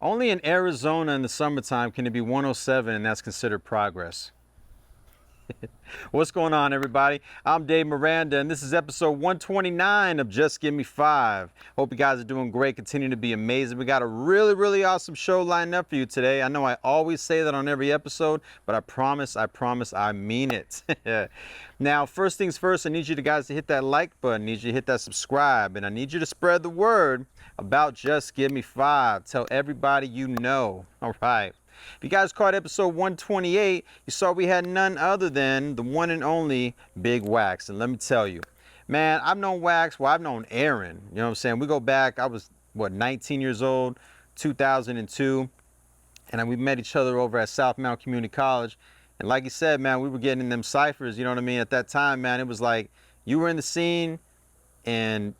Only in Arizona in the summertime can it be 107 and that's considered progress. What's going on, everybody? I'm Dave Miranda, and this is episode 129 of Just Give Me 5. Hope you guys are doing great, continue to be amazing. We got a really awesome show lined up for you today. I know I always say that on every episode, but I promise, I mean it. Now, first things first, I need you guys to hit that like button, I need you to hit that subscribe, and I need you to spread the word about Just Give Me 5. Tell everybody you know. All right. If you guys caught episode 128, you saw we had none other than the one and only Big Wax. And let me tell you, man, I've known Wax, well, I've known Aaron. You know what I'm saying? We go back, I was, 19 years old, 2002. And we met each other over at South Mount Community College. And like you said, man, we were getting in them ciphers, you know what I mean? At that time, man, it was like you were in the scene and,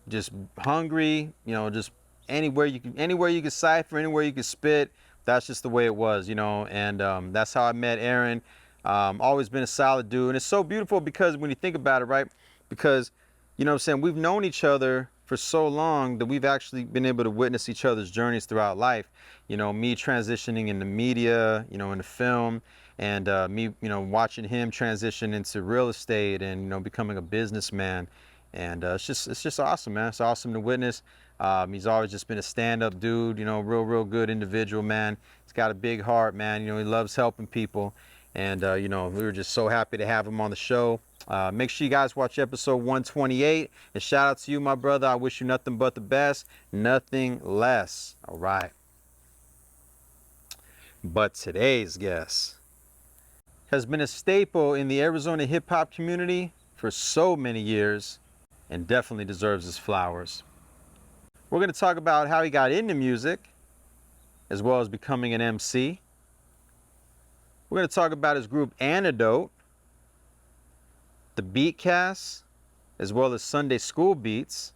just hungry, just anywhere you could cipher, anywhere you could spit. That's just the way it was, and that's how I met Aaron. Always been a solid dude. And it's so beautiful because when you think about it, right? Because, what I'm saying, we've known each other for so long that we've actually been able to witness each other's journeys throughout life. Me transitioning into media, into film, and me, watching him transition into real estate and, becoming a businessman. And it's just awesome, man. It's awesome to witness. He's always just been a stand-up dude, real good individual, man. He's got a big heart, man. He loves helping people. And, we were just so happy to have him on the show. Make sure you guys watch episode 128. And shout out to you, my brother. I wish you nothing but the best, nothing less. All right. But today's guest has been a staple in the Arizona hip-hop community for so many years and definitely deserves his flowers. We're going to talk about how he got into music, as well as becoming an MC. We're going to talk about his group Antedote, the Beatcast, as well as Sunday school beats,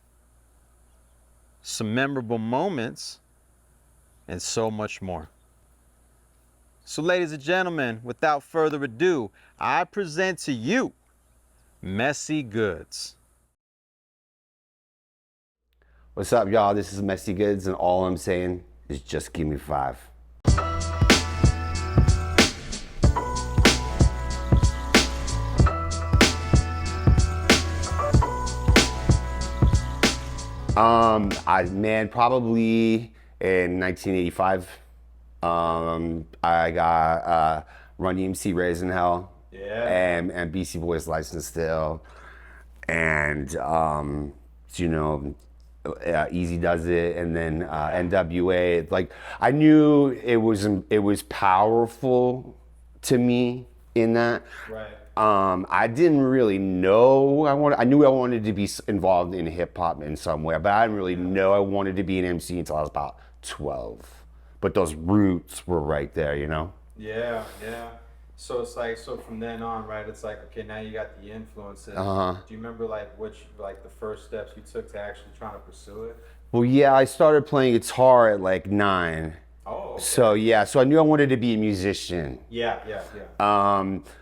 some memorable moments, and so much more. So ladies and gentlemen, without further ado, I present to you Mesigoods. What's up, y'all? This is Mesigoods, and all I'm saying is just give me 5. Probably in 1985, I got Run Emcee Raising Hell, and BC Boys License Still, and Easy Does It, and then NWA. Like, I knew it was powerful to me in that. Right. I didn't really know I knew I wanted to be involved in hip hop in some way, but I didn't really know I wanted to be an MC until I was about 12. But those roots were right there, Yeah. So it's like, from then on, right, it's like, okay, now you got the influences. Uh-huh. Do you remember the first steps you took to actually trying to pursue it? Well, yeah, I started playing guitar at like 9. Oh, okay. So I knew I wanted to be a musician. Yeah.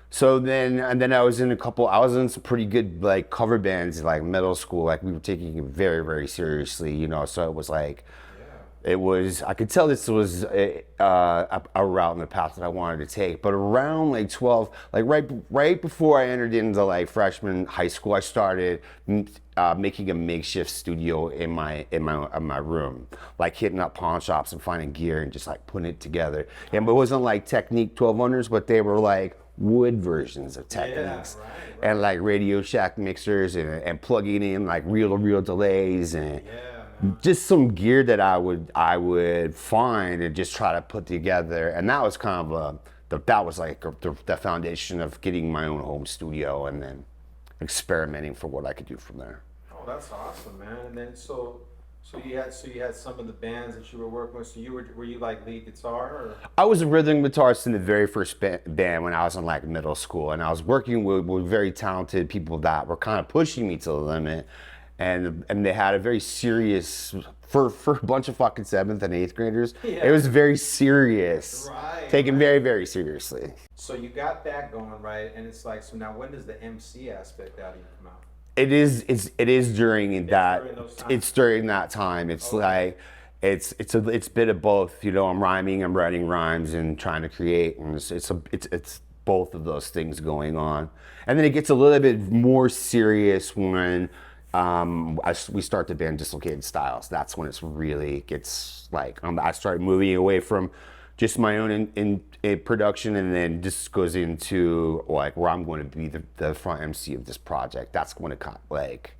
So then I was in some pretty good like cover bands like middle school. Like, we were taking it very seriously, so it was like, I could tell this was a route in the path that I wanted to take. But around like 12, like right before I entered into like freshman high school, I started making a makeshift studio in my room, like hitting up pawn shops and finding gear and just like putting it together. And it wasn't like Technique 1200s, but they were like wood versions of Techniques, right. And like Radio Shack mixers and plugging in like reel-to-reel delays and. Just some gear that I would find and just try to put together, and that was kind of the foundation of getting my own home studio and then experimenting for what I could do from there. Oh, that's awesome, man. And then so you had some of the bands that you were working with. So were you like lead guitar or? I was a rhythm guitarist in the very first band when I was in like middle school, and I was working with very talented people that were kind of pushing me to the limit. And they had a very serious, for a bunch of fucking 7th and 8th graders, It was very serious, taken very seriously. So you got that going, right? And it's like, so now when does the MC aspect out of you come out? It is during that time. It's like, it's a bit of both. You know, I'm rhyming, I'm writing rhymes, and trying to create, and it's both of those things going on. And then it gets a little bit more serious when we start the band Dislocated Styles. That's when it's really gets like I start moving away from just my own in production, and then just goes into like where I'm going to be the front MC of this project. That's when it got like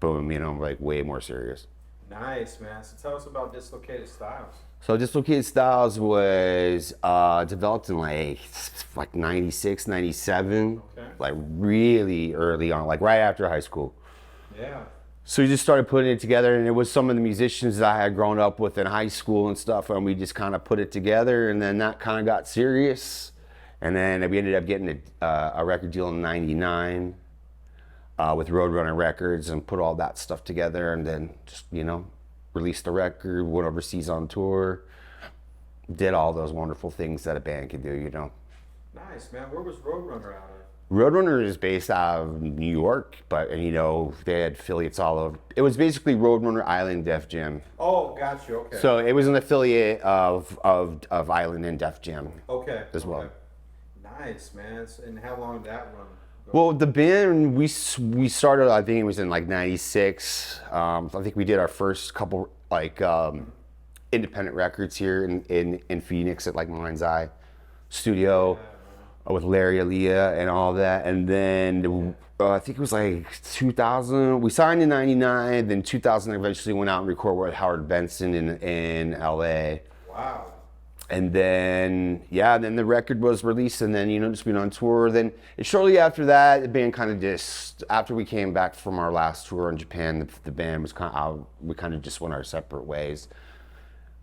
boom, you know, like way more serious. Nice, man. So tell us about Dislocated Styles. So Dislocated Styles was developed in like 96, 97, Okay. like really early on, like right after high school. Yeah. So we just started putting it together, and it was some of the musicians that I had grown up with in high school and stuff, and we just kind of put it together, and then that kind of got serious. And then we ended up getting a record deal in '99 with Roadrunner Records, and put all that stuff together, and then just, you know, released the record, went overseas on tour, did all those wonderful things that a band can do, you know. Nice, man. Where was Roadrunner out of? Roadrunner is based out of New York, but, and, you know, they had affiliates all over. It was basically Roadrunner Island Def Jam. Oh, got you. Okay. So it was an affiliate of Island and Def Jam. Okay. As well. Okay. Nice, man. And how long did that run? Well, the band, we started, I think it was in like '96. I think we did our first couple like independent records here in Phoenix at like Mind's Eye Studio with Larry Aaliyah and all that. And then I think it was like 2000. We signed in '99. Then 2000 eventually went out and recorded with Howard Benson in LA. Wow. And then, yeah, then the record was released, and then, you know, just been on tour. Then shortly after that, the band kind of just, after we came back from our last tour in Japan, the band was kind of, we kind of just went our separate ways.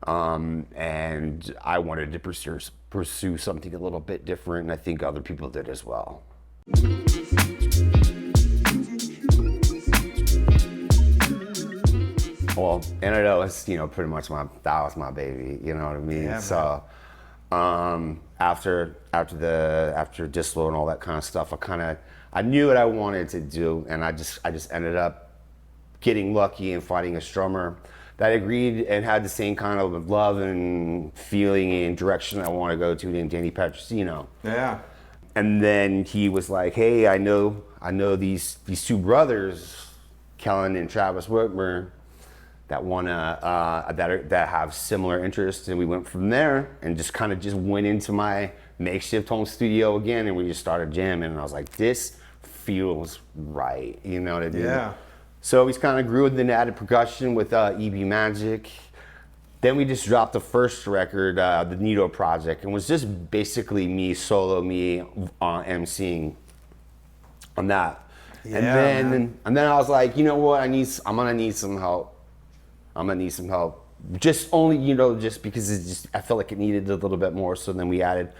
And I wanted to pursue something a little bit different, and I think other people did as well. Well, Antedote was, you know, pretty much that was my baby, you know what I mean? Yeah, so, after Dislo and all that kind of stuff, I knew what I wanted to do, and I just ended up getting lucky and finding a drummer that agreed and had the same kind of love and feeling and direction I want to go to than Danny Petrosino. Yeah. And then he was like, "Hey, I know these two brothers, Kellen and Travis Whitmer, that wanna that have similar interests," and we went from there and just kind of just went into my makeshift home studio again, and we just started jamming, and I was like, "This feels right," you know what I mean? Yeah. So we kind of grew, and then added percussion with EB Magic. Then we just dropped the first record, the Nito Project, and was just basically me emceeing on that. Yeah, and then I was like, you know what? I'm gonna need some help. Just only, you know, just because I felt like it needed a little bit more. So then we added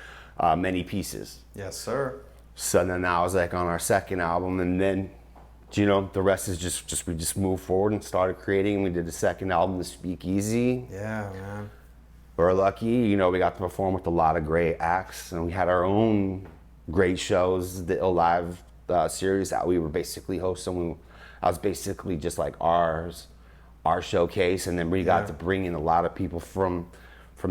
many pieces. Yes, sir. So then I was like on our second album, and then, you know, the rest is just we just moved forward and started creating. We did the second album, The Speakeasy. Yeah, man. We're lucky, you know, we got to perform with a lot of great acts, and we had our own great shows, the Live series that we were basically hosting. I was basically just like our showcase, and then we got to bring in a lot of people from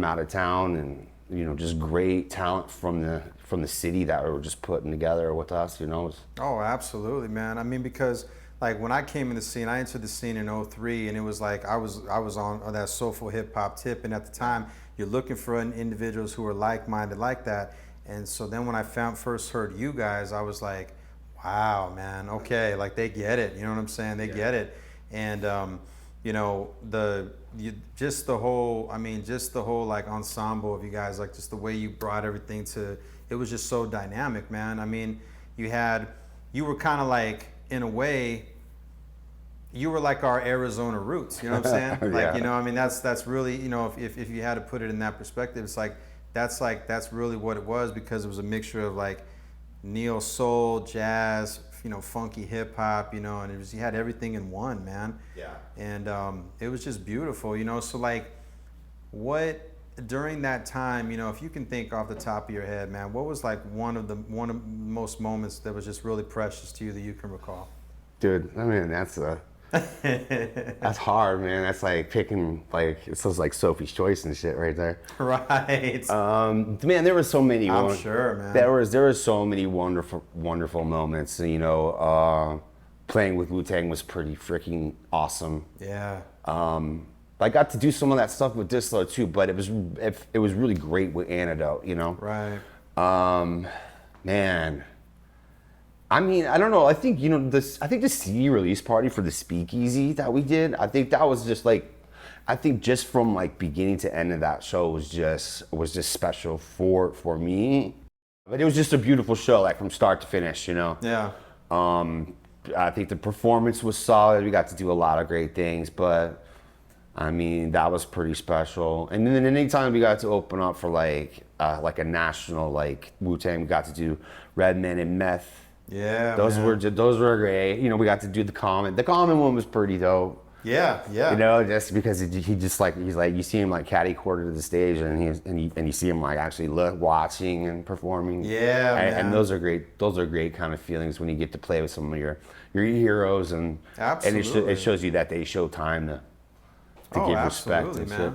out of town, and, you know, just great talent from the city that we were just putting together with us, you know. Oh, absolutely, man. I mean, because like when I came in the scene, I entered the scene in '03, and it was like I was on that soulful hip hop tip, and at the time you're looking for individuals who are like-minded like that. And so then when I first heard you guys, I was like, wow, man, okay, like they get it, you know what I'm saying? They get it. And you know, just the whole like ensemble of you guys, like just the way you brought everything to, it was just so dynamic, man. I mean, you were kind of like, in a way, you were like our Arizona roots, you know what I'm saying? Like, Yeah. you know, I mean, that's really, you know, if you had to put it in that perspective, it's like, that's really what it was, because it was a mixture of like neo soul, jazz, you know, funky hip hop, you know, and you had everything in one, man. Yeah. And it was just beautiful, you know. So like, what during that time, you know, if you can think off the top of your head, man, what was like one of the most moments that was just really precious to you that you can recall? Dude, I mean, that's That's hard, man. That's like picking, like, it sounds like Sophie's Choice and shit right there. Right. Man, there were so many. I'm sure, man. There was so many wonderful moments. You know, playing with Wu-Tang was pretty freaking awesome. Yeah. I got to do some of that stuff with Distlo too, but it was really great with Antedote. You know. Right. Man. I mean, I don't know. I think, you know, I think the CD release party for the Speakeasy that we did, I think that was just like, I think just from like beginning to end of that show was just special for me. But it was just a beautiful show, like from start to finish, you know. Yeah. I think the performance was solid. We got to do a lot of great things, but I mean, that was pretty special. And then anytime we got to open up for like a national like Wu-Tang, we got to do Redman and Meth. Yeah, those were great. You know, we got to do the Common. The Common one was pretty dope. Yeah. You know, just because he's like you see him like catty corner to the stage, and you see him like actually watching and performing. Yeah, and those are great. Those are great kind of feelings when you get to play with some of your heroes, and it shows you that they show time to give respect and man. shit.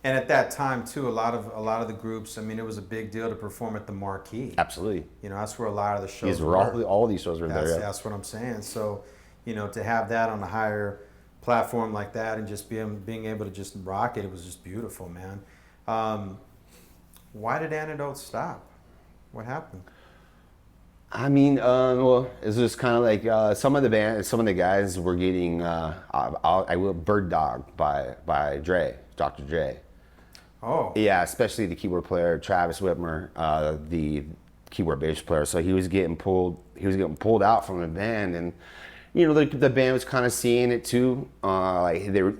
And at that time too, a lot of the groups, I mean, it was a big deal to perform at the Marquee. Absolutely. You know, that's where a lot of the shows were. All these shows were there. Yeah. That's what I'm saying. So, you know, to have that on a higher platform like that and just being able to just rock it, it was just beautiful, man. Why did Antedote stop? What happened? I mean, well, it's just kind of like some of the guys were getting Bird Dog by Dre, Dr. Dre. Oh. Yeah, especially the keyboard player Travis Whitmer, the keyboard bass player. So he was getting pulled out from the band, and you know the band was kind of seeing it too. Like they were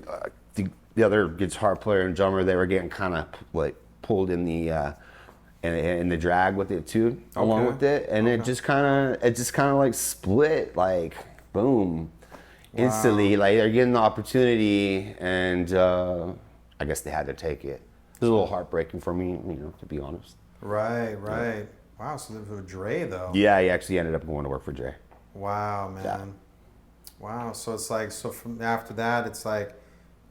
the other guitar player and drummer, they were getting kind of like pulled in the drag with it too, along with it, and it just kind of like split, like boom, instantly. Like they're getting the opportunity, and I guess they had to take it. It was a little heartbreaking for me, you know, to be honest. Right. Yeah. Wow, so for Dre though. Yeah, he actually ended up going to work for Dre. Wow, man. Yeah. Wow, so it's like, so from after that, it's like,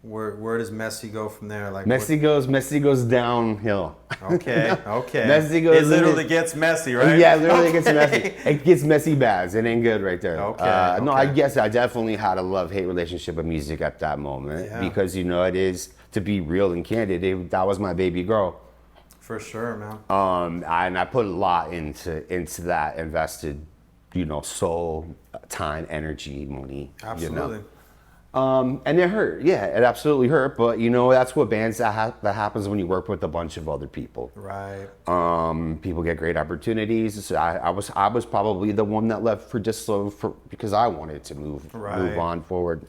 where does Messi go from there? Like Messi goes downhill. Okay. Messi goes. It literally gets messy, right? Yeah, it literally gets messy. It gets messy bad. It ain't good right there. Okay. No, I guess I definitely had a love-hate relationship with music at that moment because you know it is, to be real and candid, that was my baby girl. For sure, man. And I put a lot into that, invested, you know, soul, time, energy, money. Absolutely. You know? And it hurt. Yeah, it absolutely hurt. But you know, that's what bands that happens when you work with a bunch of other people. Right. People get great opportunities. I was probably the one that left for Distlo because I wanted to move on forward.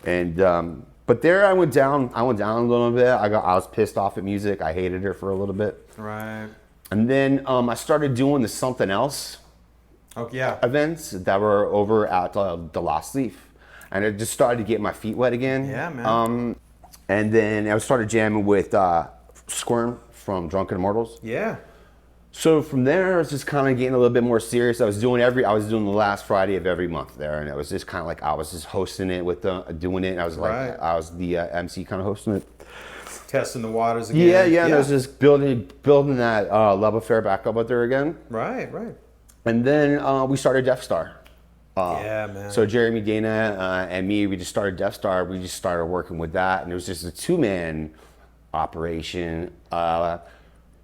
And but there I went down a little bit. I was pissed off at music. I hated her for a little bit. Right. And then I started doing the Something Else events that were over at the Lost Leaf. And I just started to get my feet wet again. Yeah, man. And then I started jamming with Squirm from Drunken Immortals. Yeah. So from there, I was just kind of getting a little bit more serious. I was doing the last Friday of every month there, and it was just kind of like I was just hosting it with doing it. And I was like, I was the MC kind of hosting it. Testing the waters again. Yeah. And I was just building that love affair back up with her again. Right. And then we started Death Star. Yeah, man. So Jeremy, Dana, and me, we just started Death Star. We just started working with that, and it was just a 2-man operation.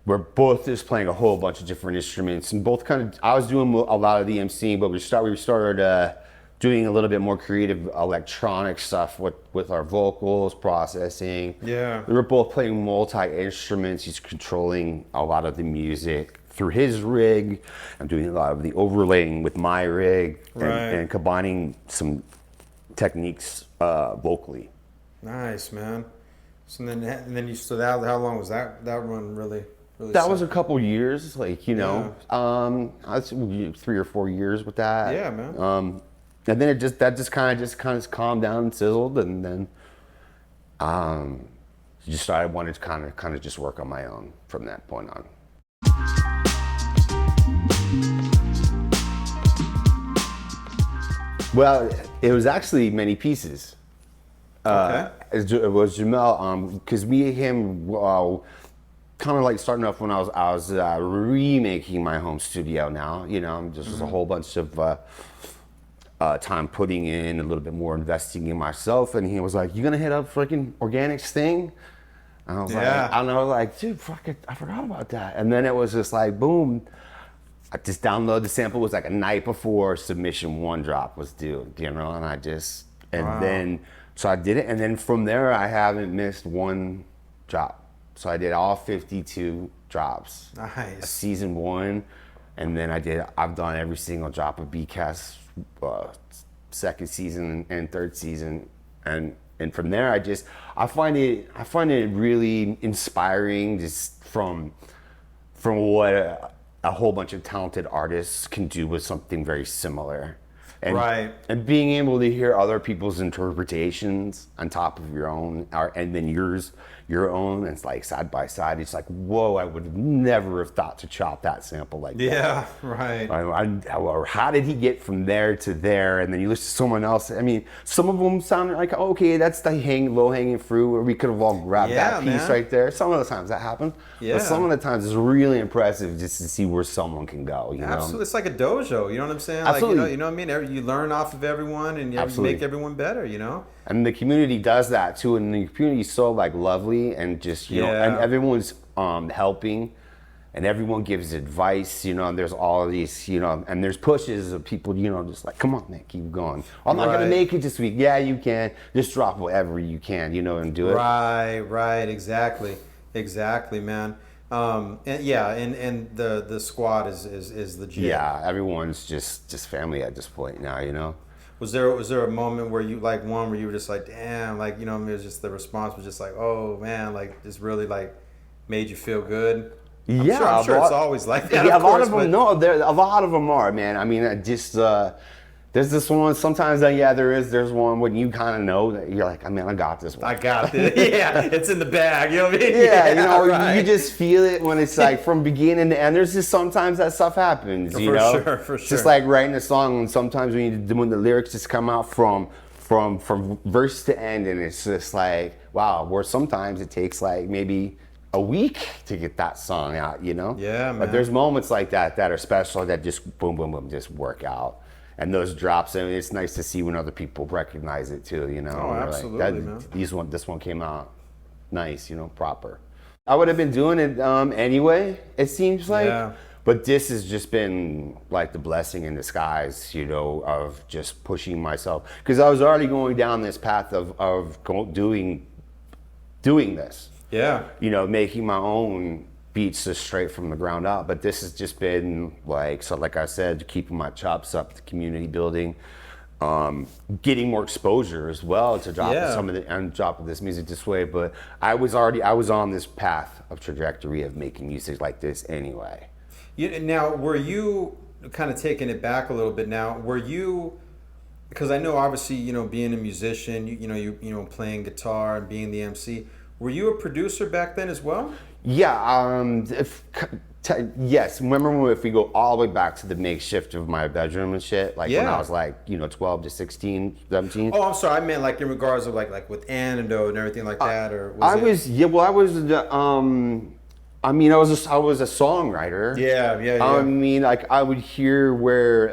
We're both just playing a whole bunch of different instruments, and both kind of. I was doing a lot of the emceeing, but we started doing a little bit more creative electronic stuff with our vocals, processing. Yeah. We were both playing multi-instruments. He's controlling a lot of the music through his rig. I'm doing a lot of the overlaying with my rig and combining some techniques vocally. Nice, man. So then how long was that run really that was a couple years, like, you know, I was 3 or 4 years with that. Yeah, man. And then that just kind of calmed down and sizzled, and then I wanted to kind of just work on my own from that point on. Well, it was actually many pieces. Okay. It was Jamel, because me and him, kind of like starting off when I was remaking my home studio now. You know, just was a whole bunch of time putting in, a little bit more investing in myself. And he was like, "You gonna hit up freaking organics thing?" And I was like, dude, fuck it, I forgot about that. And then it was just like, boom. I just downloaded the sample. It was like a night before submission 1 drop was due, you know, then, so I did it. And then from there, I haven't missed 1 drop. So I did all 52 drops. Nice. Season 1. And then I've done every single drop of Beatcast, 2nd season and 3rd season. And from there, I find it really inspiring, just from what a whole bunch of talented artists can do with something very similar. And being able to hear other people's interpretations on top of your own, and then your own, and it's like side by side. It's like, whoa, I would never have thought to chop that sample like that. Yeah, right. Or how did he get from there to there? And then you listen to someone else. I mean, some of them sound like, okay, that's the low-hanging fruit, where we could have all grabbed that piece right there. Some of the times that happens. Yeah. But some of the times it's really impressive just to see where someone can go. You know? Absolutely. It's like a dojo, you know what I'm saying? Absolutely. Like, you know what I mean? You learn off of everyone, and you make everyone better, you know? And the community does that too, and the community is so like lovely, and just you know, and everyone's helping, and everyone gives advice, you know. And there's all of these, you know, and there's pushes of people, you know, just like, come on, man, keep going. I'm not gonna make it this week. Yeah, you can. Just drop whatever you can, you know, and do it. Right, exactly, man. And the squad is legit. Yeah, everyone's just family at this point now, you know. Was there a moment where you where you were just like, damn, like, you know, it was just, the response was just like, oh man, like, this really like made you feel good? I'm sure it's always like that. Yeah, a lot of them are, man. I mean, there's this one. Sometimes, there's one when you kind of know that you're like, I mean, I got this one. I got this. Yeah, it's in the bag. You know what I mean? Yeah, you know, you just feel it when it's like from beginning to end. There's just sometimes that stuff happens. You know, for sure. Just like writing a song, and sometimes when the lyrics just come out from verse to end, and it's just like, wow. Where sometimes it takes like maybe a week to get that song out. You know? Yeah, man. But there's moments like that are special, that just boom, boom, boom, just work out. And those drops, I mean, it's nice to see when other people recognize it too, you know. Oh, absolutely, man. This one came out nice, you know, proper. I would have been doing it anyway, it seems like. Yeah. But this has just been like the blessing in disguise, you know, of just pushing myself. Because I was already going down this path of doing this. Yeah. You know, making my own beats just straight from the ground up. But this has just been like, so like I said, keeping my chops up, the community building, getting more exposure as well to drop drop this music this way. But I was on this path of trajectory of making music like this anyway. Now, were you kind of taking it back a little bit now? Were you, because I know obviously, you know, being a musician, you know, playing guitar and being the MC, were you a producer back then as well? Yeah, yes. Remember if we go all the way back to the makeshift of my bedroom and shit, like when I was like, you know, 12 to 16, 17? Oh, I'm sorry. I meant like in regards of like with Antedote and everything like that, or I was a songwriter. Yeah. I mean, like I would hear where,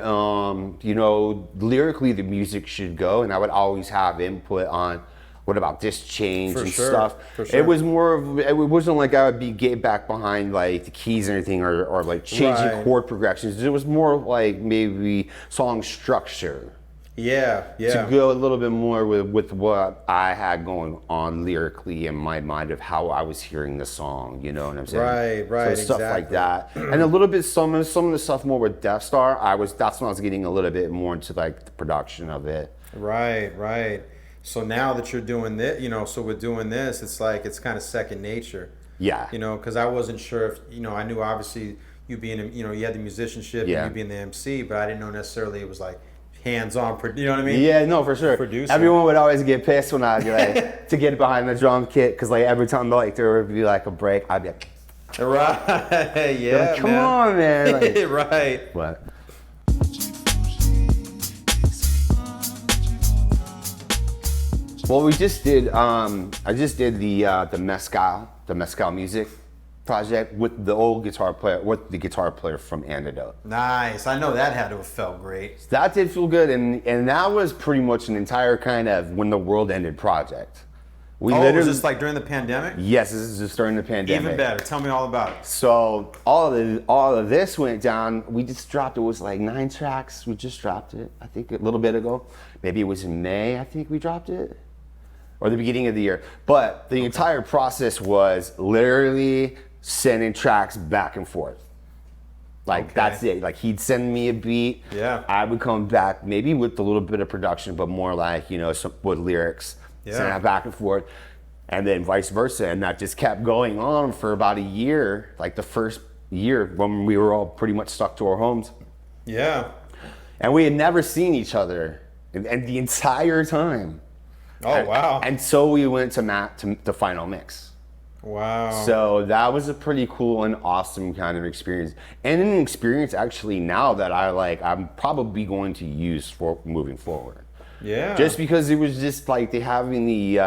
you know, lyrically the music should go, and I would always have input on, what about this change stuff? For sure. It was more of, it wasn't like I would be getting back behind like the keys or anything, or like changing chord progressions. It was more like maybe song structure. Yeah. To go a little bit more with what I had going on lyrically in my mind of how I was hearing the song, you know what I'm saying? Right, so stuff like that. And a little bit, some of the stuff more with Death Star, that's when I was getting a little bit more into like the production of it. Right. So now that you're doing this, you know, so with doing this, it's like, it's kind of second nature. Yeah. You know, because I wasn't sure if, you know, I knew obviously you being, you know, you had the musicianship and you being the MC, but I didn't know necessarily it was like hands-on, you know what I mean? Yeah, no, for sure. Producer. Everyone would always get pissed when I'd be like, to get behind the drum kit, because like every time like there would be like a break, I'd be like, right, yeah, like, come on, man. Like, right. What? Well, we just did. I just did the mezcal music project with the old guitar player, with the guitar player from Antedote. Nice. I know that had to have felt great. That did feel good, and that was pretty much an entire kind of when the world ended project. We Was this like during the pandemic? Yes, this is just during the pandemic. Even better. Tell me all about it. So all of this went down. We just dropped. It was like 9 tracks. We just dropped it. I think a little bit ago. Maybe it was in May. I think we dropped it, or the beginning of the year. But the entire process was literally sending tracks back and forth. Like that's it. Like he'd send me a beat. Yeah. I would come back maybe with a little bit of production, but more like with lyrics. Yeah. Send that back and forth, and then vice versa, and that just kept going on for about a year. Like the first year when we were all pretty much stuck to our homes. Yeah. And we had never seen each other, and the entire time. Oh, wow. And so we went to the final mix. Wow. So that was a pretty cool and awesome kind of experience, and an experience actually now that I'm probably going to use for moving forward. Yeah. Just because it was just like having the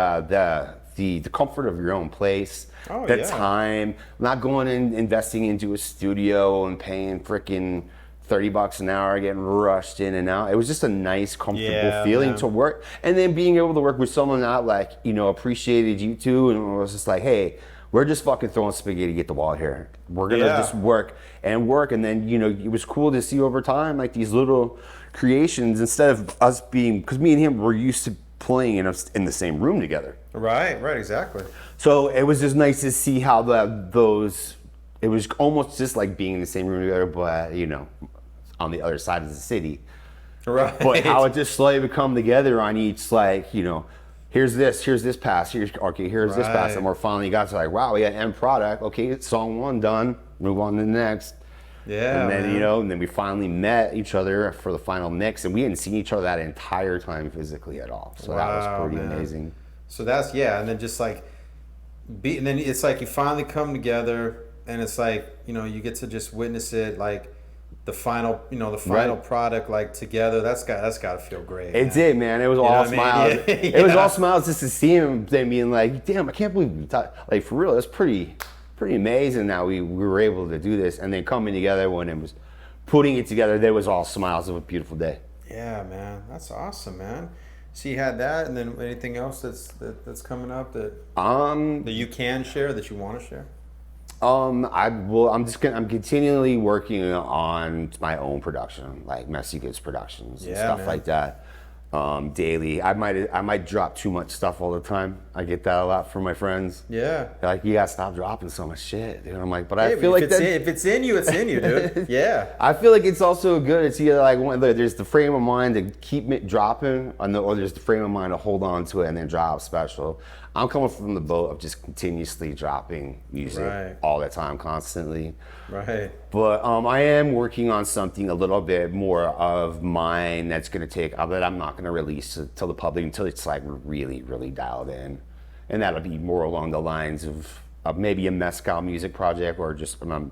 comfort of your own place, time, not going and investing into a studio and paying freaking $30 an hour, getting rushed in and out. It was just a nice, comfortable feeling to work, and then being able to work with someone that appreciated you too, and was just like, hey, we're just fucking throwing spaghetti at the wall here. We're gonna just work, and then it was cool to see over time like these little creations, instead of us being, because me and him were used to playing in the same room together. Right, exactly. So it was just nice to see how it was almost just like being in the same room together, but on the other side of the city. Right. But how it just slowly would come together on each, here's this pass, here's this pass, and we're finally got to wow, we got end product. Okay, song 1 done. Move on to the next. Yeah. And then and then we finally met each other for the final mix, and we hadn't seen each other that entire time physically at all. So that was pretty amazing. So that's and then just and then it's like you finally come together, and it's like you get to just witness it, like the final product together. That's got to feel great. It did, man. It was all smiles. Yeah. It was all smiles just to see him then being like, damn, I can't believe we thought, for real. That's pretty amazing that we were able to do this, and then coming together when it was putting it together, there was all smiles of a beautiful day. Yeah, man, that's awesome, man. So you had that, and then anything else that's coming up that you can share, that you want to share? I'm continually working on my own production, like Mesigoods productions and stuff like that. Daily. I might drop too much stuff all the time. I get that a lot from my friends. Yeah. They're like, you gotta stop dropping so much shit, dude. I'm like, but I Hey, feel like if it's in you, it's in you, dude. Yeah. I feel like it's also good. It's either there's the frame of mind to keep it dropping, or there's the frame of mind to hold on to it and then drop special. I'm coming from the boat of just continuously dropping music all the time, constantly. Right. But I am working on something a little bit more of mine that's going to take, that I'm not going to release to the public until it's really, really dialed in. And that'll be more along the lines of maybe a mezcal music project, or just the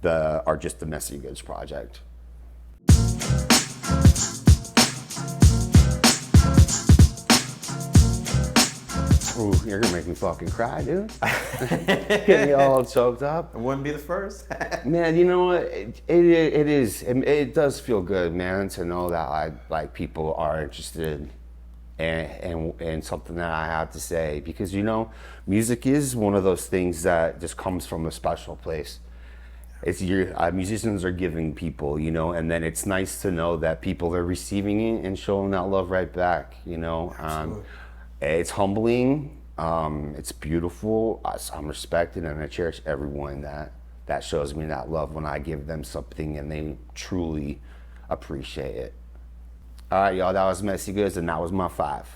Mesigoods project. Ooh, you're gonna make me fucking cry, dude. Getting me all choked up. It wouldn't be the first. Man, you know what? It does feel good, man, to know that people are interested in something that I have to say, because music is one of those things that just comes from a special place. It's musicians are giving people, and then it's nice to know that people are receiving it and showing that love right back, Absolutely. It's humbling. It's beautiful. I'm respected, and I cherish everyone that shows me that love when I give them something and they truly appreciate it. All right, y'all, that was Mesigoods, and that was my 5.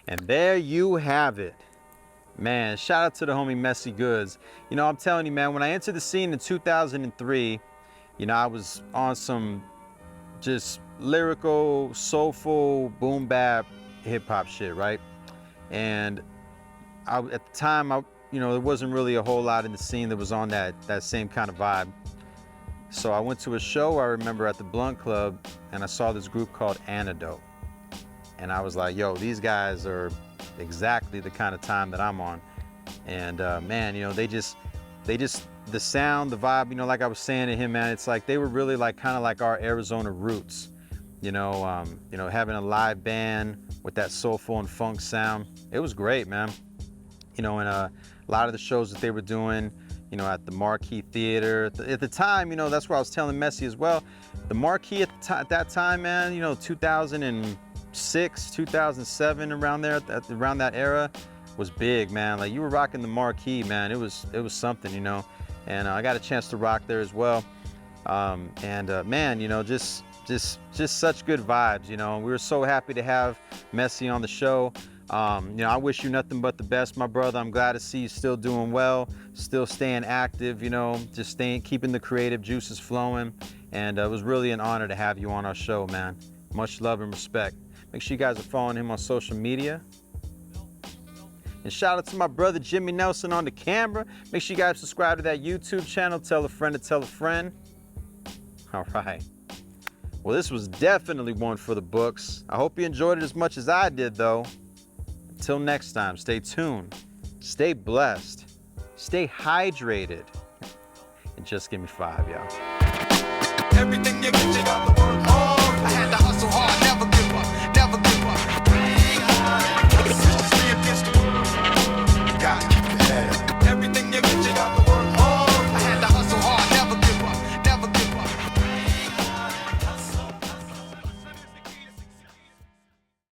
And there you have it. Man, shout out to the homie Mesigoods. I'm telling you, man, when I entered the scene in 2003, I was on some just lyrical, soulful, boom bap, hip hop shit, right? And at the time, there wasn't really a whole lot in the scene that was on that same kind of vibe. So I went to a show, I remember, at the Blunt Club, and I saw this group called Antedote. And I was like, yo, these guys are exactly the kind of time that I'm on. And man, you know, they just, the sound, the vibe, you know, like I was saying to him, man, it's like they were really like kind of like our Arizona roots. You know, having a live band with that soulful and funk sound, it was great, man. You know, and a lot of the shows that they were doing, you know, at the Marquee Theater. At the time, you know, that's where I was telling Messi as well. The Marquee at that time, man, you know, 2006, 2007, around there, around that era, was big, man. Like, you were rocking the Marquee, man. It was something, you know. And I got a chance to rock there as well. Man, you know, just such good vibes, you know. We were so happy to have Messi on the show. You know, I wish you nothing but the best, my brother. I'm glad to see you still doing well, still staying active, you know, just keeping the creative juices flowing. And it was really an honor to have you on our show, man. Much love and respect. Make sure you guys are following him on social media. And shout out to my brother Jimmy Nelson on the camera. Make sure you guys subscribe to that YouTube channel. Tell a friend to tell a friend. All right. Well, this was definitely one for the books. I hope you enjoyed it as much as I did, though. Until next time, stay tuned, stay blessed, stay hydrated, and just give me 5, y'all. Everything you get, you got